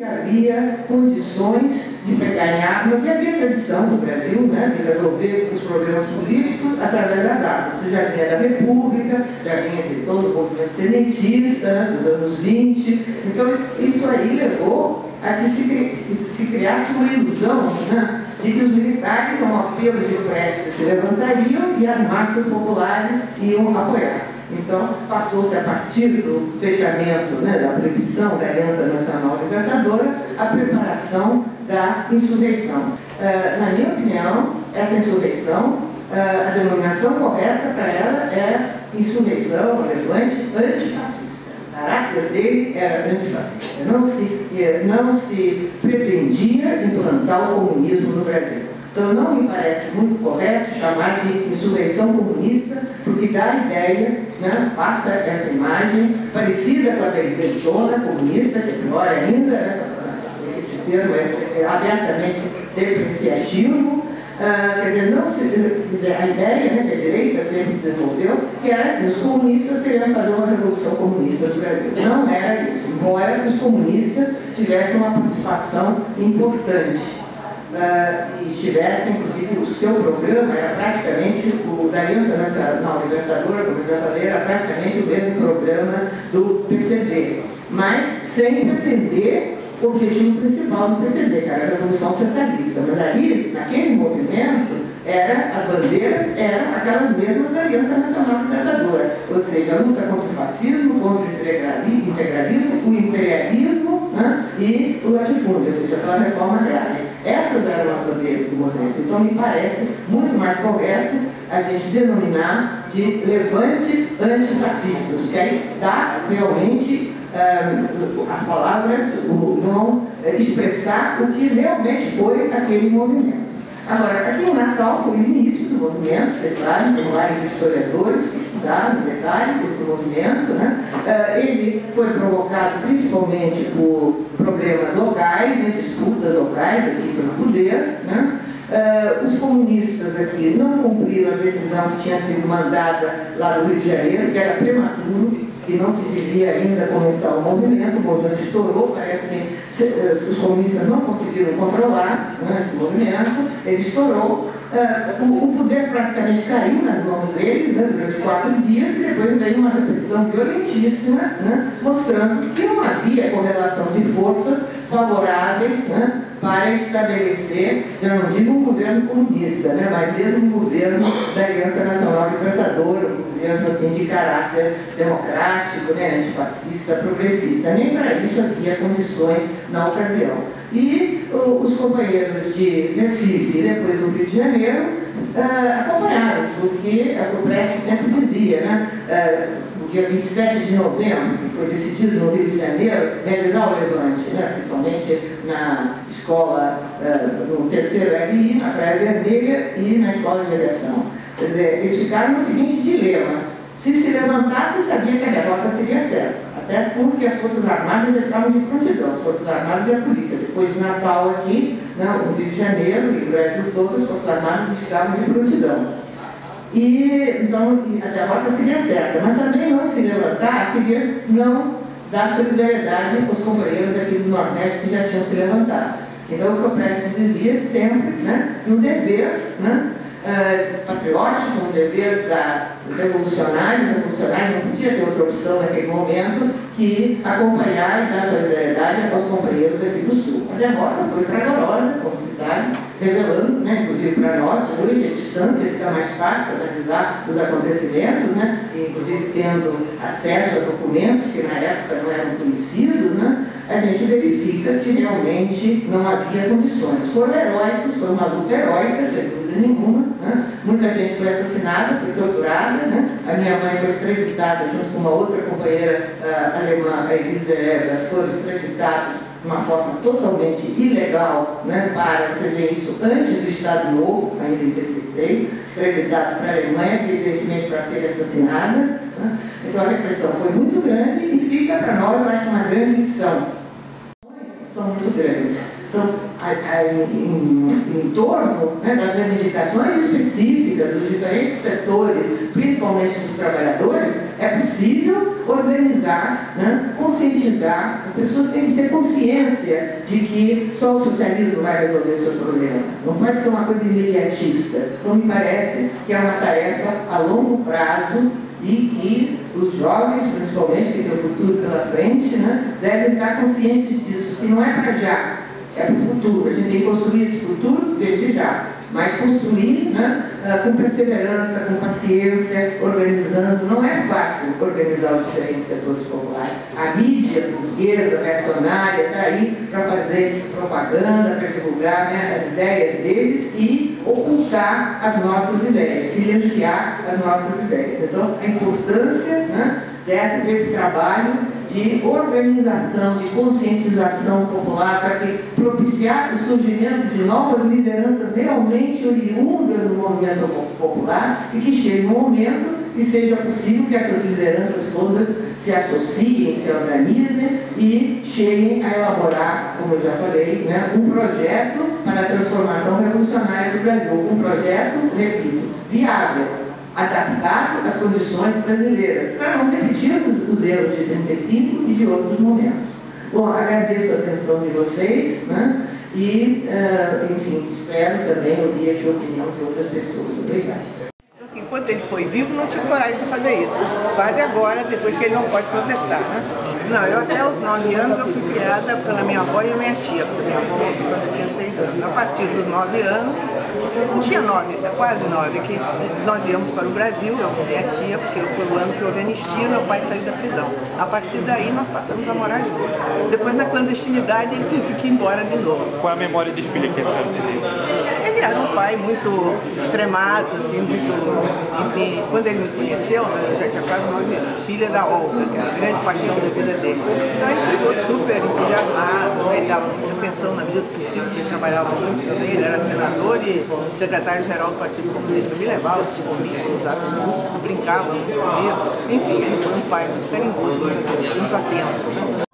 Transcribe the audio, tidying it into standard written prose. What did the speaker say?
que havia condições de pegar em arma, que havia tradição no Brasil, né, de resolver os problemas políticos através das armas. Isso já vinha da República, já vinha de todo o movimento tenentista, né, dos anos 20. Então, isso aí levou a que se criasse uma ilusão, né, de que os militares, com apelo de prece, se levantariam e as massas populares iam apoiar. Então, passou-se a partir do fechamento, né, da proibição da Aliança Nacional Libertadora, a preparação da insurreição. Na minha opinião, essa insurreição, a denominação correta para ela é insurreição, levante antifascista. O caráter dele era antifascista. Não se pretendia implantar o comunismo no Brasil. Então, não me parece muito correto chamar de insurreição comunista, porque dá a ideia, né, passa essa imagem parecida com a da intentona comunista, que é pior ainda, né, esse termo é abertamente depreciativo. Quer dizer, a ideia, né, que a direita sempre desenvolveu, que era que os comunistas queriam fazer uma revolução comunista no Brasil. Não era isso, embora os comunistas tivessem uma participação importante. E tivesse, inclusive, o seu programa era praticamente o da Aliança Nacional Libertadora, como eu já falei, era praticamente o mesmo programa do PCB, mas sem pretender o objetivo principal do PCB, que era a Revolução Socialista. Mas ali, naquele movimento, as bandeiras eram aquelas mesmas da Aliança Nacional Libertadora, ou seja, a luta contra o fascismo, contra o integralismo, o imperialismo, né, e o latifúndio, ou seja, pela reforma agrária. Essas eram as bandeiras do movimento. Então, me parece muito mais correto a gente denominar de levantes antifascistas, que aí dá realmente as palavras vão expressar o que realmente foi aquele movimento. Agora, aqui em Natal foi o início do movimento, vocês sabem, tem vários historiadores que estudaram detalhes desse movimento, né? Ele foi provocado principalmente por problemas locais, né, disputas locais aqui pelo poder, né? Os comunistas aqui não cumpriram a decisão que tinha sido mandada lá do Rio de Janeiro, que era prematuro, que não se devia ainda começar o movimento estourou, parece que os comunistas não conseguiram controlar, né, esse movimento, ele estourou, o poder praticamente caiu nas mãos deles, né, durante 4 dias, e depois veio uma repressão violentíssima, né, mostrando que não havia correlação de forças favoráveis, né, para estabelecer, já não digo um governo comunista, né, mas mesmo um governo da Aliança Nacional Libertadora, um governo assim, de caráter democrático, né, antifascista, progressista. Nem para isso havia condições na ocasião. E os companheiros de Recife e depois do Rio de Janeiro acompanharam, porque o Prestes sempre dizia, né, dia 27 de novembro, que foi decidido no Rio de Janeiro, realizar o levante, né, principalmente na escola, no terceiro RI, na Praia Vermelha e na escola de aviação. Quer dizer, eles ficaram no seguinte dilema: se levantasse, sabia que a derrota seria certa, até porque as Forças Armadas já estavam de prontidão, as Forças Armadas e a polícia. Depois de Natal aqui, no Rio de Janeiro e o Brasil todo, as Forças Armadas estavam de prontidão. E, então, a derrota seria certa, mas também não se levantar seria não dar solidariedade aos companheiros aqui do Nordeste que já tinham se levantado. Então, o que o Prestes dizia sempre, né, um dever, né, patriótico, um dever revolucionário não podia ter outra opção naquele momento que acompanhar e dar solidariedade aos companheiros aqui do Sul. A derrota foi fragorosa, como se sabe, revelando, né, inclusive para nós, hoje a distância fica mais fácil analisar os acontecimentos, né, inclusive tendo acesso a documentos que na época não eram conhecidos, né, a gente verifica que realmente não havia condições. Foram heróicos, foi uma luta heróica, sem dúvida nenhuma, né? Muita gente foi assassinada, foi torturada, né? A minha mãe foi extraditada junto com uma outra companheira alemã, a Elisa Eber, foram extraditados de uma forma totalmente ilegal, né, para, ou seja, isso antes do Estado Novo, ainda em 36, extraditados para a Alemanha, evidentemente para serem assassinadas, né? Então a repressão foi muito grande e fica para nós, eu acho, uma grande lição. São muito grandes. Então, em torno, né, das reivindicações específicas dos diferentes setores, principalmente dos trabalhadores, É possível organizar, né, conscientizar, as pessoas têm que ter consciência de que só o socialismo vai resolver os seus problemas. Não pode ser uma coisa imediatista. Então me parece que é uma tarefa a longo prazo e que os jovens, principalmente, que têm o futuro pela frente, né, devem estar conscientes disso, que não é para já, é para o futuro. A gente tem que construir esse futuro desde já, mas construir, né, com perseverança, com paciência, organizando. Não é fácil organizar os diferentes setores populares. A mídia burguesa, reacionária, está aí para fazer propaganda, para divulgar, né, as ideias deles e ocultar as nossas ideias, silenciar as nossas ideias. Então, a importância, né, desse trabalho de organização, de conscientização popular, para propiciar o surgimento de novas lideranças realmente oriundas do movimento popular e que chegue um momento que seja possível que essas lideranças todas se associem, se organizem e cheguem a elaborar, como eu já falei, né, um projeto para a transformação revolucionária do Brasil. Um projeto, repito, viável, adaptado às condições brasileiras, para não repetirmos os erros de 35 e de outros momentos. Bom, agradeço a atenção de vocês, né? E, enfim, espero também ouvir aqui a opinião de outras pessoas. Obrigada. Enquanto ele foi vivo, não tive coragem de fazer isso. Quase agora, depois que ele não pode protestar, né? Não, eu até os 9 anos eu fui criada pela minha avó e a minha tia, porque minha avó morreu quando eu tinha 6 anos. A partir dos 9 anos, não tinha 9, quase 9, que nós viemos para o Brasil, eu com minha tia, porque foi o ano que houve anistia, meu pai saiu da prisão. A partir daí nós passamos a morar juntos. Depois na clandestinidade ele teve que ir embora de novo. Qual é a memória de filha que ele teve? Ele era um pai muito extremado, assim, muito... Enfim, quando ele me conheceu, eu já tinha quase 9 anos, filha da Olga, que era a grande paixão da vida dele. Então ele ficou super entusiasmado, ele dava muita atenção na medida do possível, porque ele trabalhava muito também, ele era senador e secretário-geral do Partido Comunista. Me levava para os comícios, brincava muito comigo. Enfim, ele foi um pai muito carinhoso, muito atento.